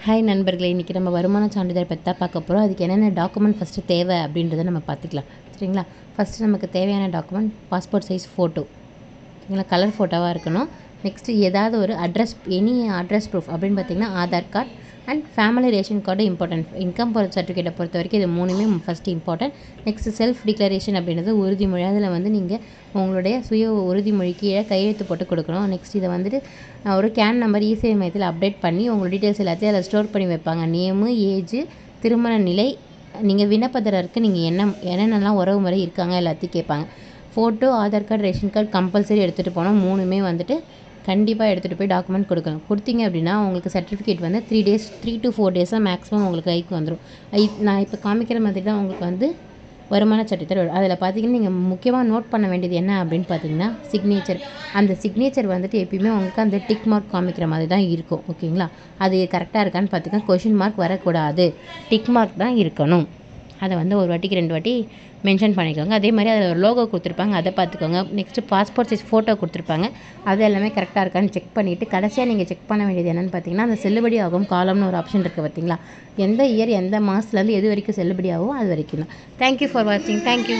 Hi நண்பர்களே, இன்றைக்கி நம்ம வருமான சான்றிதழ் பற்றி தான் பார்க்க போகிறோம். அதுக்கு என்னென்ன டாக்குமெண்ட் ஃபஸ்ட்டு தேவை அப்படின்றத நம்ம பார்த்துக்கலாம். சரிங்களா? ஃபஸ்ட்டு நமக்கு தேவையான டாக்குமெண்ட் பாஸ்போர்ட் சைஸ் ஃபோட்டோ. சரிங்களா? கலர் ஃபோட்டோவாக இருக்கணும். நெக்ஸ்ட்டு ஏதாவது ஒரு அட்ரஸ், எனி அட்ரஸ் ப்ரூஃப் அப்படின்னு பார்த்திங்கன்னா Aadhaar card and family ration card important. Income சர்டிஃபிகேட்டை பொறுத்த வரைக்கும் இது மூணுமே first important. Next self declaration அப்படின்றது உறுதிமொழி. அதில் நீங்கள் உங்களுடைய சுய உறுதிமொழி கீழே கையெழுத்து போட்டு கொடுக்கணும். நெக்ஸ்ட் இதை ஒரு கேன் நம்பர் இசேவை மையத்தில் அப்டேட் பண்ணி உங்கள் டீட்டெயில்ஸ் எல்லாத்தையும் அதில் ஸ்டோர் பண்ணி வைப்பாங்க. நேமு, ஏஜு, திருமண நிலை, நீங்கள் விண்ணப்பதாரருக்கு நீங்கள் என்னென்னலாம் உறவு முறை இருக்காங்க எல்லாத்தையும் கேட்பாங்க. Photo, Aadhaar card, ration card compulsory எடுத்துகிட்டு போனோம். மூணுமே கண்டிப்பாக எடுத்துகிட்டு போய் டாக்குமெண்ட் கொடுக்கணும். கொடுத்தீங்க அப்படின்னா உங்களுக்கு சர்டிஃபிகேட் 3 to 4 டேஸ் தான் மேக்ஸிமம் உங்களுக்கு கைக்கு வந்துடும். நான் இப்போ காமிக்கிற மாதிரி தான் உங்களுக்கு வருமான சான்றிதழ் வரும். அதில் பார்த்தீங்கன்னா நீங்கள் முக்கியமாக நோட் பண்ண வேண்டியது என்ன அப்படின்னு பார்த்தீங்கன்னா சிக்னேச்சர். அந்த சிக்னேச்சர் எப்பயுமே உங்களுக்கு அந்த டிக் மார்க் காமிக்கிற மாதிரி தான் இருக்கும். ஓகேங்களா? அது கரெக்டாக இருக்கான்னு பார்த்துக்கோங்க. கொஷின் மார்க் வரக்கூடாது, டிக் மார்க் தான் இருக்கணும். அதை ஒரு வாட்டிக்கு 2 வாட்டி மென்ஷன் பண்ணிக்கோங்க. அதே மாதிரி அதில் ஒரு லோகோ கொடுத்துருப்பாங்க, அதை பார்த்துக்கோங்க. நெக்ஸ்ட்டு பாஸ்போர்ட் சைஸ் ஃபோட்டோ கொடுத்துருப்பாங்க, அது எல்லாமே கரெக்டாக இருக்கான்னு செக் பண்ணிவிட்டு கடைசியாக நீங்கள் செக் பண்ண வேண்டியது என்னென்னு பார்த்தீங்கன்னா அந்த செல்லுபடி ஆகும் காலம்னு ஒரு ஆப்ஷன் இருக்குது பார்த்தீங்களா? எந்த இயர் எந்த மாதத்துலேருந்து எது வரைக்கும் செல்லுபடி ஆகும் அது வரைக்கும் தான். தேங்க்யூ ஃபார் வாட்சிங். தேங்க்யூ.